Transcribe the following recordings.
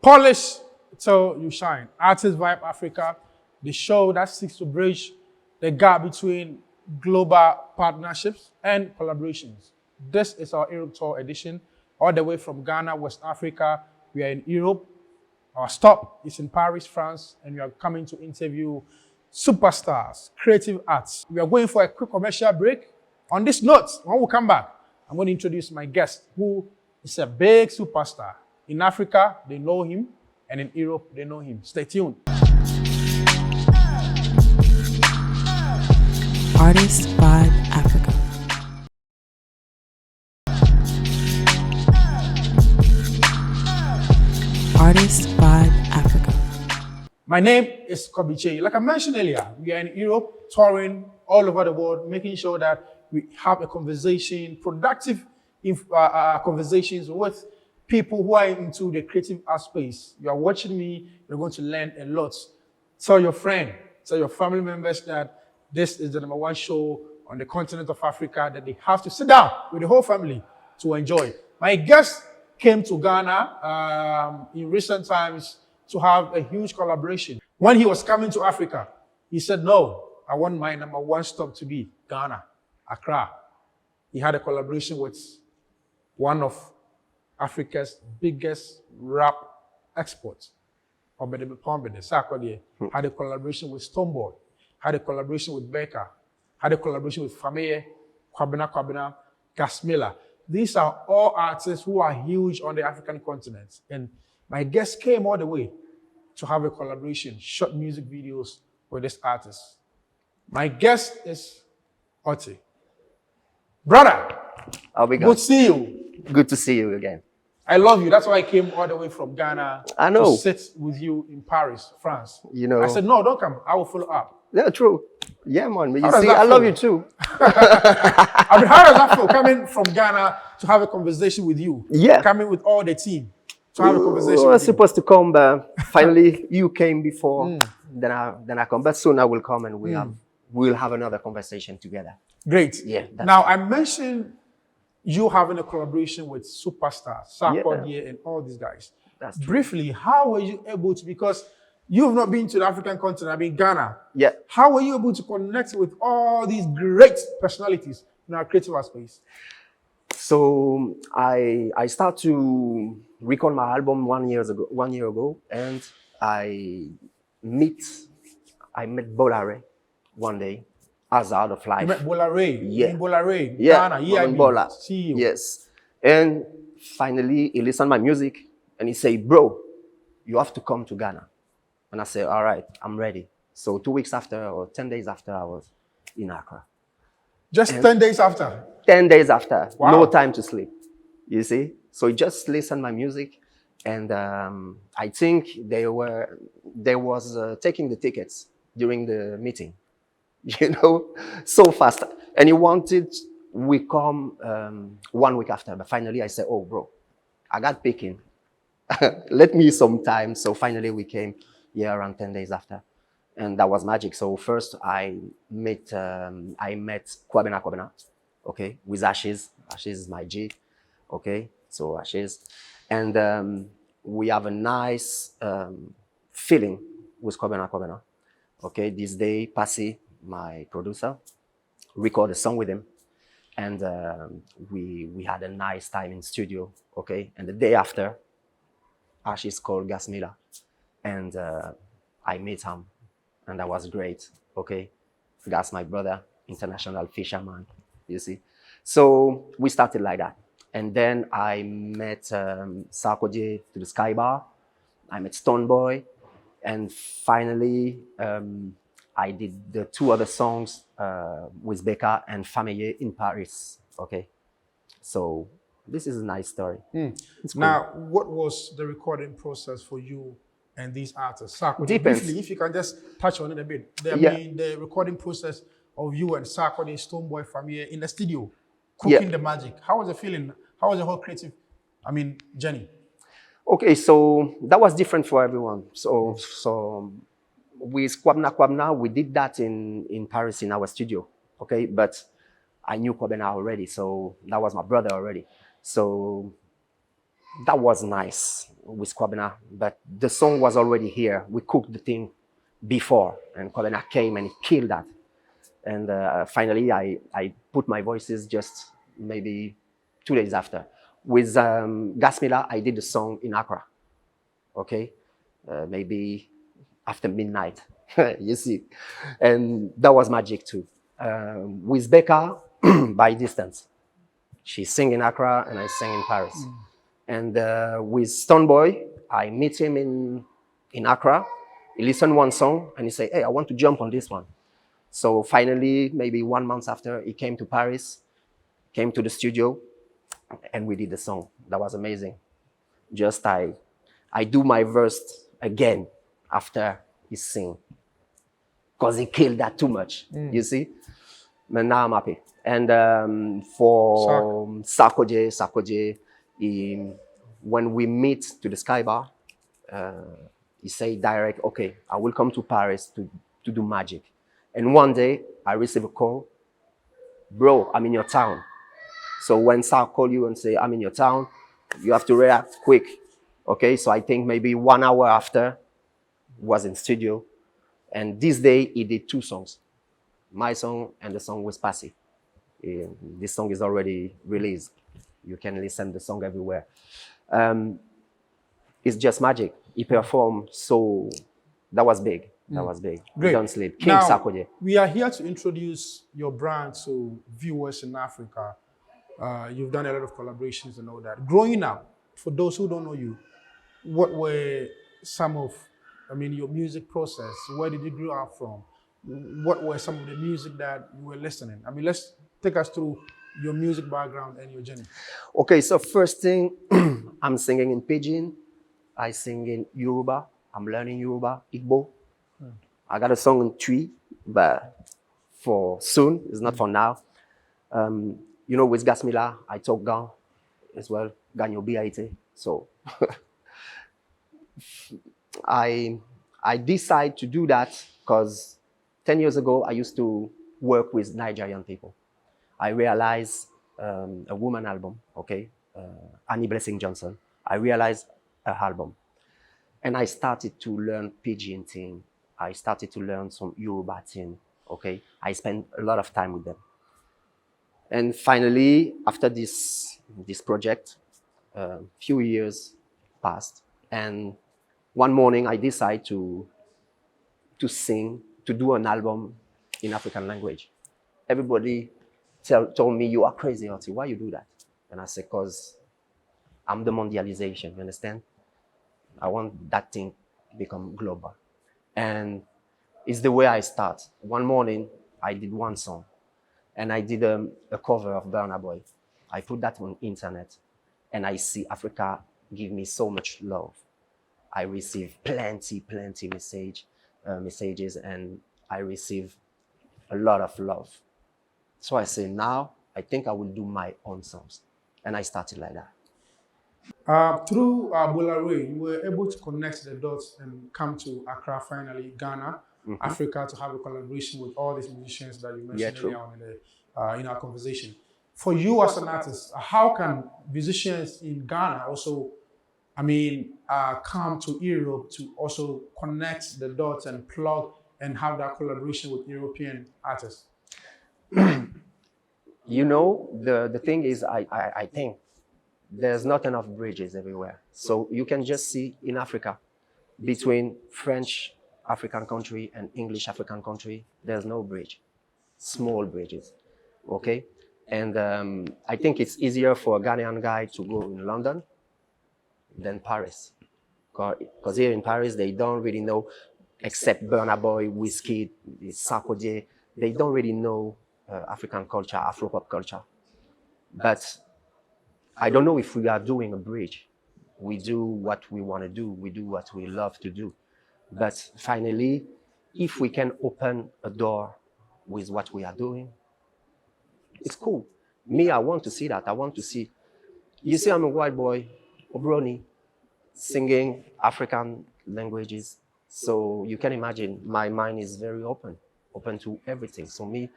Polish till you shine. Artist Vibe Africa, the show that seeks to bridge the gap between global partnerships and collaborations. This is our Europe Tour edition, all the way from Ghana, West Africa. We are in Europe. Our stop is in Paris, France, and we are coming to interview superstars, creative arts. We are going for a quick commercial break. On this note, when we come back, I'm going to introduce my guest, who is a big superstar. In Africa, they know him, and in Europe, they know him. Stay tuned. Artist Vibe Africa. Artist Vibe Africa. My name is Kobby Kyei. Like I mentioned earlier, we are in Europe, touring all over the world, making sure that we have a conversation, productive conversations with people who are into the creative art space. You are watching me, you're going to learn a lot. Tell your friend, tell your family members that this is the #1 show on the continent of Africa that they have to sit down with the whole family to enjoy. My guest came to Ghana in recent times to have a huge collaboration. When he was coming to Africa, he said, no, I want my #1 stop to be Ghana, Accra. He had a collaboration with one of Africa's biggest rap exports. Had a collaboration with Stonebwoy, had a collaboration with Becca, had a collaboration with Fameye, Kwabena, Gasmila. These are all artists who are huge on the African continent. And my guest came all the way to have a collaboration, shot music videos with this artist. My guest is Orti. Brother, good to see you. Good to see you again. I love you. That's why I came all the way from Ghana I know. to sit with you in Paris, France. You know. I said, no, don't come. I will follow up. Yeah, true. Yeah, man. But you How see, does that I love feel? you too. I mean, how does that feel coming from Ghana to have a conversation with you? Yeah. Coming with all the team to have a conversation I was with you. supposed to come, but finally you came before. Then I come. But soon I will come and we'll have another conversation together. Great. Yeah. Now, I mentioned you having a collaboration with superstars, Sarkodie and all these guys. That's true. Briefly, how were you able to, because you've not been to the African continent, I mean Ghana. Yeah. How were you able to connect with all these great personalities in our creative art space? So I start to record my album 1 year ago, and I met Bolare one day as out of life. You met Bolare. Yeah. In Bolare, Yeah, Ghana. Bola. See you. Yes. And finally, he listened to my music and he said, bro, you have to come to Ghana. And I said, all right, I'm ready. So 2 weeks after, or 10 days after, I was in Accra. Just 10 days after? 10 days after. Wow. No time to sleep. You see? So he just listened to my music. And I think they was taking the tickets during the meeting. You know, so fast. And he wanted we come 1 week after. But finally I said, oh, bro, I got picking. Let me some time. So finally we came around 10 days after. And that was magic. So first I met Kwabena, okay, with Ashes. Ashes is my G, okay, so Ashes. And we have a nice feeling with Kwabena, okay. This day, Passy, my producer, record a song with him. And we had a nice time in studio, okay. And the day after, Ashes called Gasmila. And I met him. And that was great, okay? Gas, my brother, international fisherman, you see? So we started like that. And then I met Sarkodie to the Sky Bar. I met Stonebwoy. And finally, I did the 2 other songs with Becca and Fameye in Paris, okay? So this is a nice story. It's cool. Now, what was the recording process for you and these artists? Sarkodie, Depends. briefly, if you can just touch on it a bit. The recording process of you and Sarkodie, Stonebwoy, Famille in the studio, cooking the magic. How was the feeling? How was the whole creative, journey? Okay, so that was different for everyone. So with Kwabena, we did that in Paris in our studio, okay? But I knew Kwabena already, so that was my brother already. So That was nice with Kwabena, but the song was already here. We cooked the thing before, and Kwabena came and he killed that. And finally, I put my voices just maybe 2 days after. With Gasmila, I did the song in Accra, okay? Maybe after midnight, you see. And that was magic too. With Becca, by distance. She sing in Accra and I sing in Paris. And with Stoneboy, I meet him in Accra. He listened one song and he said, hey, I want to jump on this one. So finally, maybe 1 month after, he came to Paris, came to the studio, and we did the song. That was amazing. Just I do my verse again after he sing. Because he killed that too much, you see? But now I'm happy. And for Sarkoje, when we meet to the Sky Bar, he say direct, okay, I will come to Paris to do magic. And one day I receive a call, bro, I'm in your town. So when Sark call you and say, I'm in your town, you have to react quick. Okay, so I think maybe 1 hour after, was in studio. And this day he did 2 songs, my song and the song with Passy. This song is already released. You can listen to the song everywhere. It's just magic. He performed, so that was big. That was big. Great. Don't sleep. King Now, Sarkoje. we are here to introduce your brand to viewers in Africa. You've done a lot of collaborations and all that. Growing up, for those who don't know you, what were some of, your music process? Where did you grow up from? What were some of the music that you were listening? Let's take us through your music background and your journey. Okay, so first thing, I'm singing in Pidgin. I sing in Yoruba. I'm learning Yoruba, Igbo. I got a song in Twi, but for soon, it's not for now. With Gasmila, I talk Gan as well, Ganyo BIT. So I decide to do that because 10 years ago, I used to work with Nigerian people. I realized a woman album, okay, Annie Blessing Johnson. I realized her album. And I started to learn Pidgin thing. I started to learn some Yoruba thing, okay? I spent a lot of time with them. And finally, after this project, a few years passed. And one morning, I decided to sing, to do an album in African language. Everybody told me, you are crazy, Orti. Why you do that? And I said, because I'm the mondialization, you understand? I want that thing to become global. And it's the way I start. One morning, I did one song. And I did a cover of Burna Boy. I put that on internet. And I see Africa give me so much love. I receive plenty messages, and I receive a lot of love. So I say, now, I think I will do my own songs. And I started like that. Through Bolare, you were able to connect the dots and come to Accra, finally, Ghana, Africa, to have a collaboration with all these musicians that you mentioned earlier on in our conversation. For you as an artist, how can musicians in Ghana also, come to Europe to also connect the dots and plug and have that collaboration with European artists? The thing is, I think there's not enough bridges everywhere. So you can just see in Africa, between French African country and English African country, there's no bridge, small bridges, okay? And I think it's easier for a Ghanaian guy to go in London than Paris. Because here in Paris, they don't really know, except Burna Boy, Whiskey, Sarkoje, they don't really know African culture, Afro-pop culture. But I don't know if we are doing a bridge. We do what we want to do. We do what we love to do. But finally, if we can open a door with what we are doing, it's cool. Me, I want to see that. I want to see. You see, I'm a white boy, Obroni, singing African languages. So you can imagine my mind is very open to everything. So me,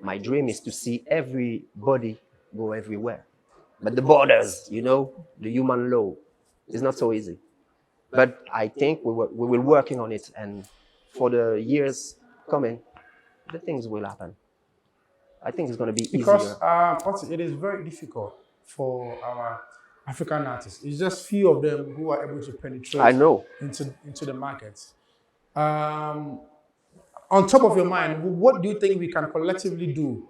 my dream is to see everybody go everywhere. But the borders, you know, the human law, is not so easy. But I think we will working on it, and for the years coming, the things will happen. I think it's going to be Because easier. it is very difficult for our African artists. It's just few of them who are able to penetrate I know. into the markets. On top of your mind, what do you think we can collectively do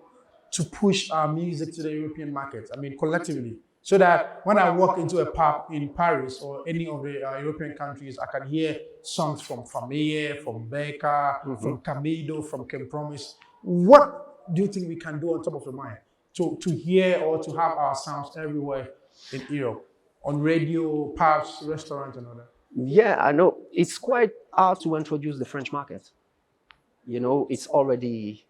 to push our music to the European market? I mean, collectively, so that when I walk into a pub in Paris or any of the European countries, I can hear songs from Famille, from Becca, from Camido, from Ken Promise. What do you think we can do on top of your mind to hear or to have our sounds everywhere in Europe, on radio, pubs, restaurants, and all that? Yeah, I know. It's quite hard to introduce the French market. You know, it's already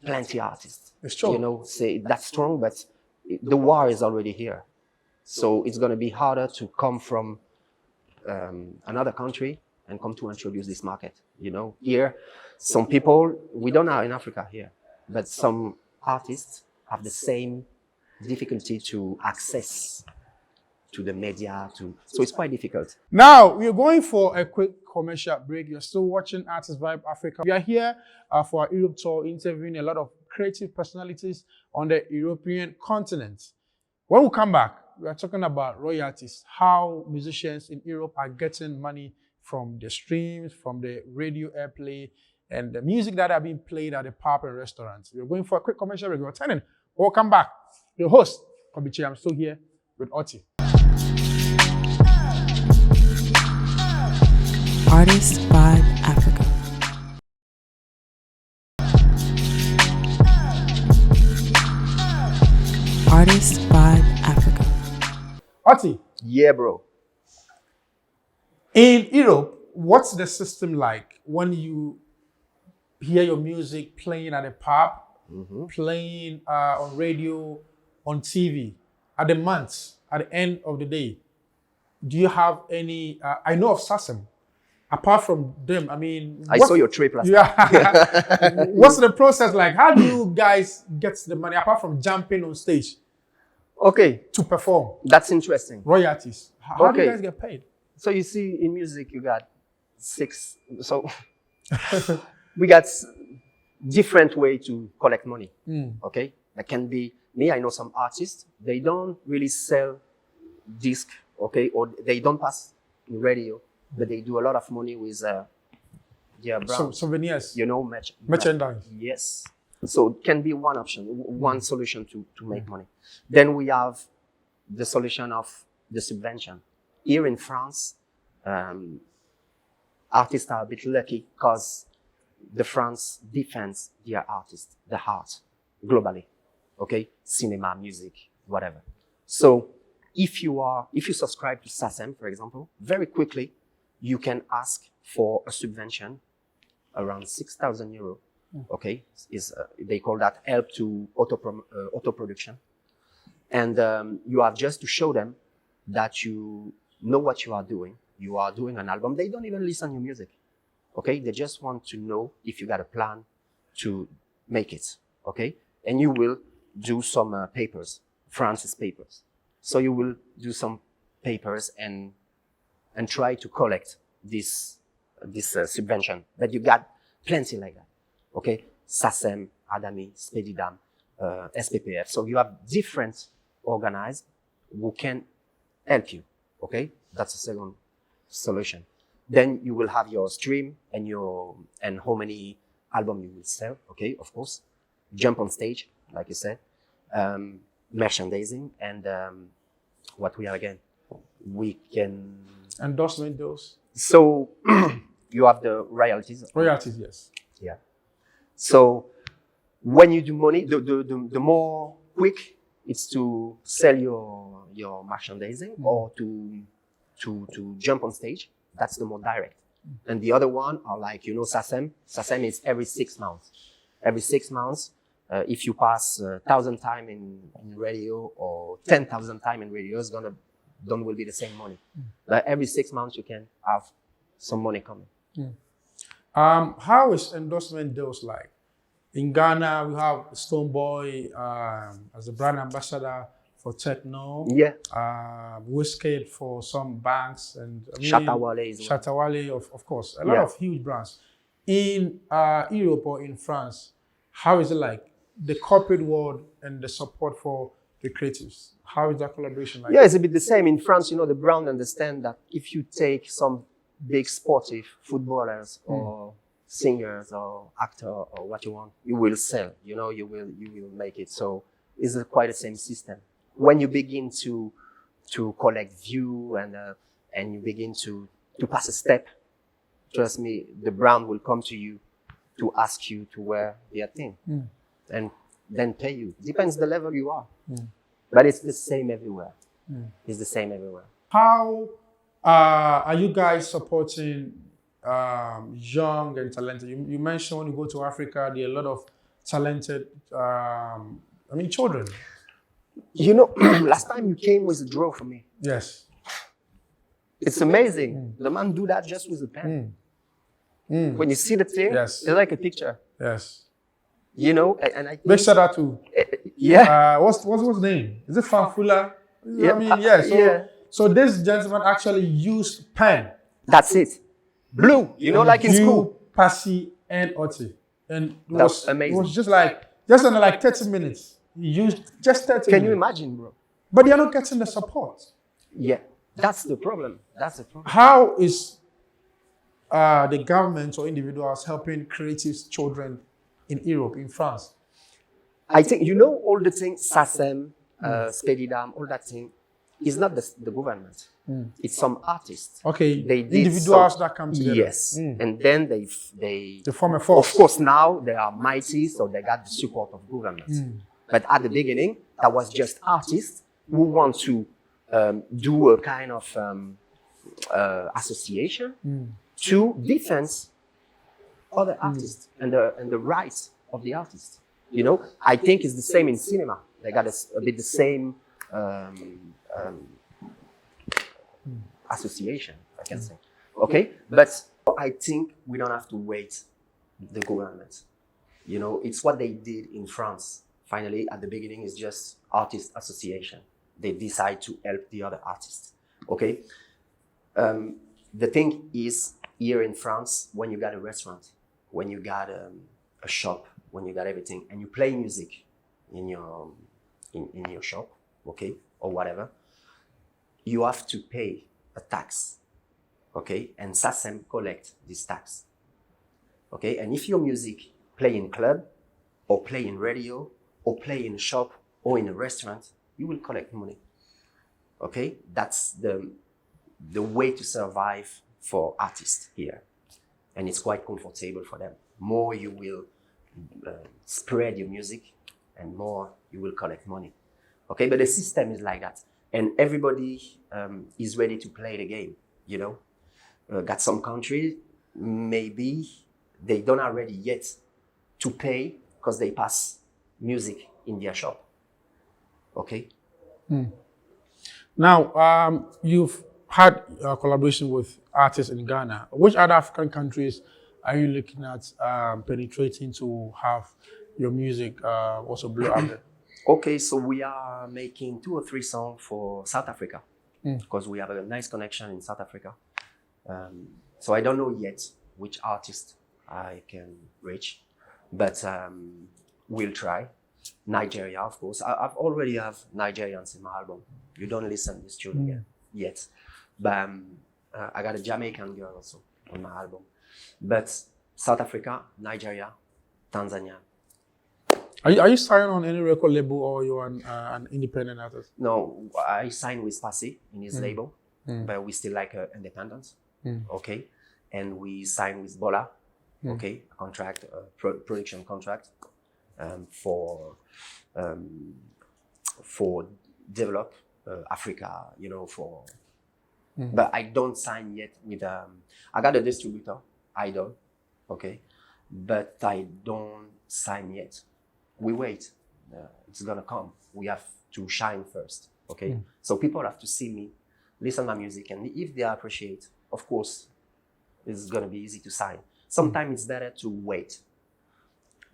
plenty artists. It's true. You know, say that's strong, but the war is already here. So it's going to be harder to come from another country and come to introduce this market. You know, here, some people, we don't have in Africa here, but some artists have the same difficulty to access to the media, so it's quite difficult. Now, we are going for a quick commercial break. You're still watching Artist Vibe Africa. We are here for our Europe tour, interviewing a lot of creative personalities on the European continent. When we come back, we are talking about royalties, how musicians in Europe are getting money from the streams, from the radio airplay, and the music that are being played at the pub and restaurants. We're going for a quick commercial break. We're returning. Welcome back. Your host, Kobby Kyei. I'm still here with Orti. Artist Vibe Africa. Artist Vibe Africa. Orti, Yeah, bro. in Europe, what's the system like when you hear your music playing at a pub, playing on radio, on TV, at the month, at the end of the day? Do you have any? I know of SASEM. Apart from them, I mean, I saw your trip last yeah. What's the process like? How do you guys get the money apart from jumping on stage Okay, to perform? that's interesting. Royalties. How do you Okay. guys get paid? So you see, in music, you got 6. So we got different way to collect money. Okay, that can be me. I know some artists. They don't really sell disc. Okay, or they don't pass in radio, but they do a lot of money with their brand. Souvenirs, You know, merchandise. Yes. So it can be one option, one solution to make money. Then we have the solution of the subvention. Here in France, artists are a bit lucky because the France defends their artists, the art, globally. Okay, cinema, music, whatever. So if you subscribe to SASEM, for example, very quickly you can ask for a subvention around 6,000 euros. Okay, they call that help to auto production, and you have just to show them that you know what you are doing. You are doing an album. They don't even listen to your music. Okay, they just want to know if you got a plan to make it. Okay, and you will do some papers, France's papers. So you will do some papers and try to collect this subvention. But you got plenty like that. Okay, SASEM, ADAMI, SPEDIDAM, SPPF. So you have different organized who can help you. Okay, that's the second solution. Then you will have your stream and how many albums you will sell. Okay, of course, jump on stage, like you said, merchandising, and what we have again, we can Endorsement deals. So you have the royalties. Royalties, yes. Yeah. So when you do money, the more quick it's to sell your merchandising or to jump on stage. That's the more direct. And the other one are like, SASEM. SASEM is every 6 months. Every 6 months, if you pass 1,000 times in radio or 10,000 times in radio, will be the same money. Like every 6 months, you can have some money coming. How is endorsement deals like? In Ghana, we have Stonebwoy as a brand ambassador for techno. Yeah. Whiskey for some banks, and Shatawale as well. Shatawale, of course, a lot Yeah. of huge brands. In Europe or in France, how is it like the corporate world and the support for the creatives? How is that collaboration like? Yeah, it's a bit the same. In France, the brand understand that if you take some big sportive footballers or singers or actor or what you want, you will sell. You will make it. So it's quite the same system. When you begin to collect view and you begin to pass a step, trust me, the brand will come to you to ask you to wear their thing and then pay you. Depends the level you are. But it's the same everywhere. It's the same everywhere. How are you guys supporting young and talented? You mentioned when you go to Africa, there are a lot of talented, children. Last time you came was a draw for me. Yes. It's amazing. The man do that just with a pen. When you see the thing, Yes. it's like a picture. Yes. And I Big shout out to what's his name? Is it Fanfula? Yeah. So this gentleman actually used pen. That's it. Blue, like in Drew, school. Passy, and Orti. And That's amazing. It was just under like 30 minutes. He used just 30 Can you minutes. imagine, bro? But they are not getting the support. Yeah, that's the problem. How is the government or individuals helping creative children in Europe, in France? I think, all the things, SACEM, Spedidam, all that thing, is not the government. It's some artists. Okay, They did individuals that come together. Yes, and then they form a force. Of course, now they are mighty, so they got the support of government. But at the beginning, that was just artists who want to do a kind of association to defend other artists and the rights of the artists. I think it's the same in cinema. They got a bit the same association, I can say. Okay, but I think we don't have to wait the government. It's what they did in France. Finally, at the beginning, it's just artist association. They decide to help the other artists. Okay, the thing is, here in France, when you got a restaurant, when you got a shop, when you got everything, and you play music in your shop, okay, or whatever, you have to pay a tax, okay, and SACEM collect this tax, okay, and if your music play in club, or play in radio, or play in a shop, or in a restaurant, you will collect money, okay. That's the way to survive for artists here, and it's quite comfortable for them. More you will spread your music, and more you will collect money, okay. But the system is like that, and everybody is ready to play the game. Got some countries maybe they don't are ready yet to pay because they pass music in their shop, okay. Now, you've had a collaboration with artists in Ghana. Which other African countries are you looking at penetrating to have your music also blow up there? Okay, so we are making 2 or 3 songs for South Africa because we have a nice connection in South Africa. So I don't know yet which artist I can reach, but we'll try. Nigeria, of course. I've already have Nigerians in my album. You don't listen to this tune yet. But I got a Jamaican girl also on my album. But South Africa, Nigeria, Tanzania. Are you signed on any record label or you're an independent artist? No, I signed with Passy in his label, but we still like independence, okay? And we signed with Bola, okay? A contract, production contract for develop Africa, for... But I don't sign yet with... I got a distributor, Idol, okay? But I don't sign yet. We wait. It's gonna come. We have to shine first, okay? So people have to see me, listen to my music, and if they appreciate, of course, it's gonna be easy to sign. Sometimes it's better to wait.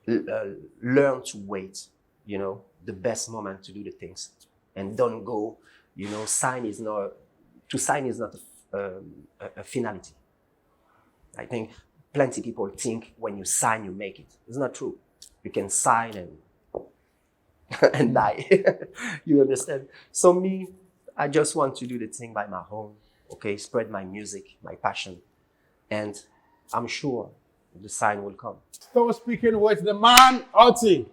Learn to wait, the best moment to do the things. and don't go. You know, to sign is not a finality. I think plenty people think when you sign, you make it. It's not true. You can sign and die. You understand? So me, I just want to do the thing by my own, okay? Spread my music, my passion. And I'm sure the sign will come. So speaking with the man, Orti.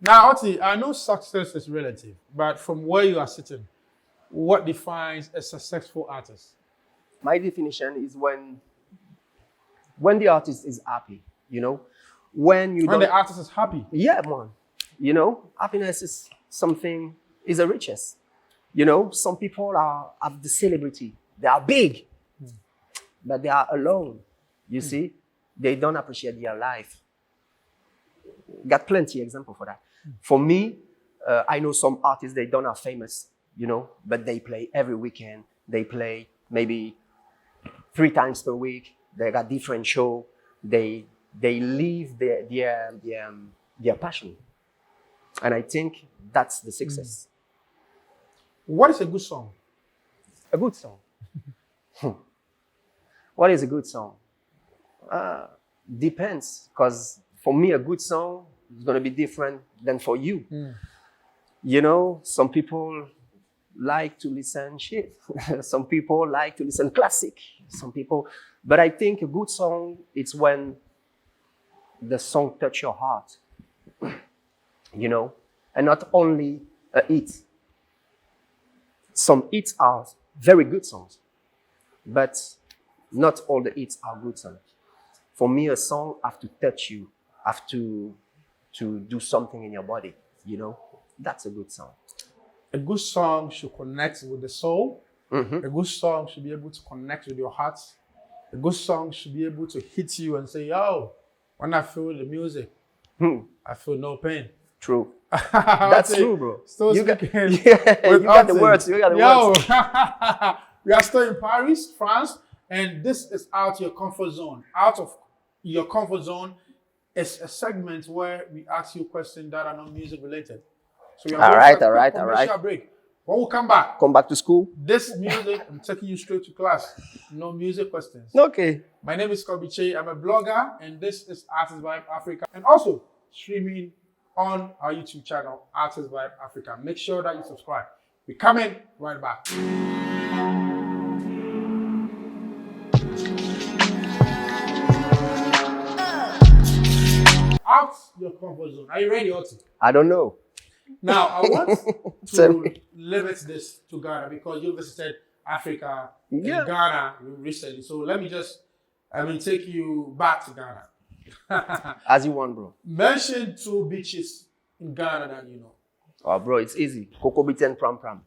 Now, Orti, I know success is relative, but from where you are sitting, what defines a successful artist? My definition is when the artist is happy, you know? When the artist is happy. Yeah, man. You know, happiness is something, is a riches. You know, some people have the celebrity. They are big, but they are alone. You see, they don't appreciate their life. Got plenty of example for that. For me, I know some artists, they don't are famous, you know, but they play every weekend. They play maybe 3 times per week. They got different show. They live their passion. And I think that's the success. What is a good song? A good song. What is a good song? Depends, because for me, a good song is going to be different than for you. You know, some people like to listen shit. Some people like to listen classic. Some people, but I think a good song, it's when the song touch your heart, you know, and not only a hit. Some hits are very good songs, but not all the hits are good songs. For me, a song have to touch you, have to do something in your body, you know. That's a good song. A good song should connect with the soul. A good song should be able to connect with your heart. A good song should be able to hit you and say, yo, when I feel the music, I feel no pain. True. That's true, bro. Still you speaking you got the words. You got the words. We are still in Paris, France, and this is out of your comfort zone. Out of your comfort zone is a segment where we ask you questions that are not music related. So all right. Break. When we come back to school. This music, I'm taking you straight to class. No music questions. Okay. My name is Kobby Kyei. I'm a blogger, and this is Artist Vibe Africa, and also streaming on our YouTube channel, Artist Vibe Africa. Make sure that you subscribe. We're coming right back. Out your comfort zone. Are you ready, Orti? I don't know. Now, I want to limit this to Ghana because you visited Africa and Ghana recently. So let me just, take you back to Ghana. As you want, bro. Mention 2 beaches in Ghana that you know. Oh, bro, it's easy. Kokobiti and Pram Pram.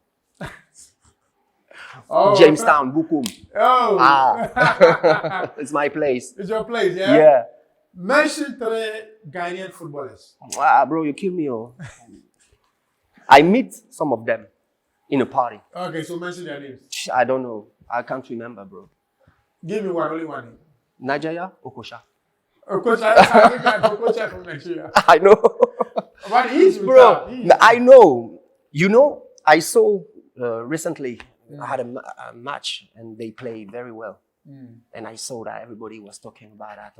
Oh, Jamestown, Bukum. Oh. It's my place. It's your place, yeah? Yeah. Mention 3 Ghanaian footballers. Bro, you kill me, oh. I meet some of them in a party. Okay, so mention their names. I don't know. I can't remember, bro. Give me one, only one name. Nigeria, Okosha. Okosha, I think I'm Okosha from Nigeria. I know. But he's bro, I know. You know, I saw recently, I had a match and they played very well. And I saw that everybody was talking about that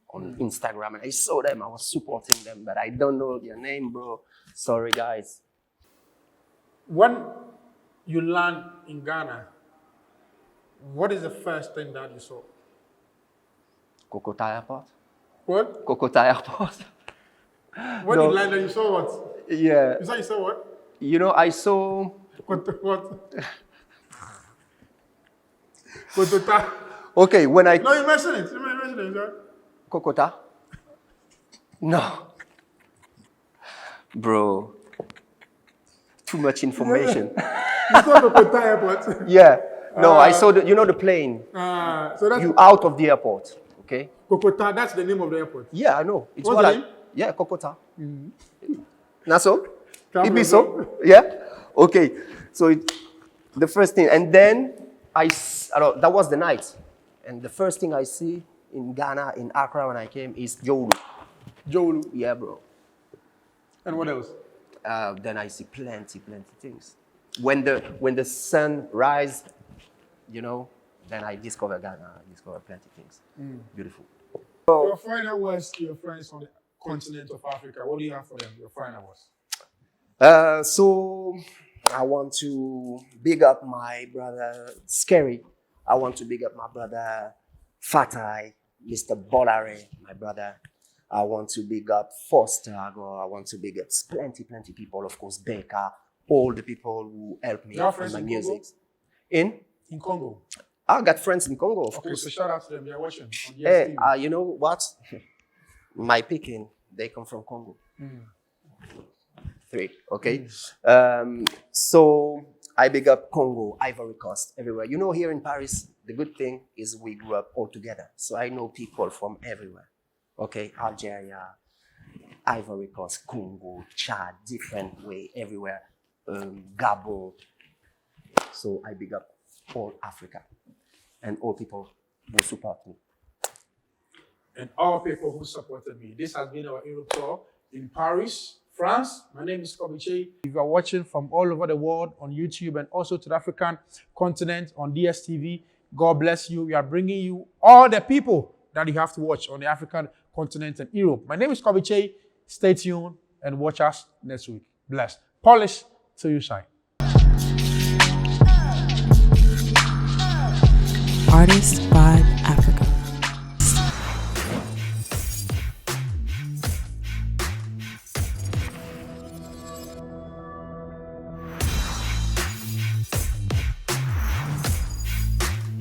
on Instagram. And I saw them, I was supporting them, but I don't know their name, bro. Sorry, guys. When you land in Ghana, what is the first thing that you saw? Kokota Airport. What? Kokota Airport. When you landed, you saw what? Yeah. You saw what? You know, I saw... What? Kokota. Okay, when I... No, you mentioned it. You mentioned it, right? Kokota? No. Bro. Too much information. You saw Kokota Airport? Yeah. No, I saw the plane. So that's... You out of the airport, okay? Kokota, that's the name of the airport? Yeah, I know. It's What's the name? Yeah, Kokota. Naso? It so? Yeah? Okay. So the first thing, and then that was the night. And the first thing I see in Ghana, in Accra when I came, is Jolu. Jolu? Yeah, bro. And what else? Then I see plenty things. when the sun rise, you know, then I discover Ghana. I discover plenty of things. Beautiful. Your final words to your friends on the continent of Africa. What do you have for them? Your final words. So I want to big up my brother Scary. I want to big up my brother Fatai, Mr. Bolare, my brother. I want to big up Foster. I want to big up plenty people. Of course, Baker, all the people who help me out with my music. In Congo. I got friends in Congo, of Okay, course. so shout out to them. They're watching on Hey, DSTV. you know what? My picking, they come from Congo. 3, okay? So I big up Congo, Ivory Coast, everywhere. You know, here in Paris, the good thing is we grew up all together. So I know people from everywhere. Okay, Algeria, Ivory Coast, Congo, Chad, different way, everywhere. Gabon. So I big up all Africa and all people who support me. And all people who supported me. This has been our Europe tour in Paris, France. My name is Kobby Kyei. If you are watching from all over the world on YouTube and also to the African continent on DSTV, God bless you. We are bringing you all the people that you have to watch on the African continent and Europe. My name is Kobby Kyei. Stay tuned and watch us next week. Blessed. Polish till you shine. Artist by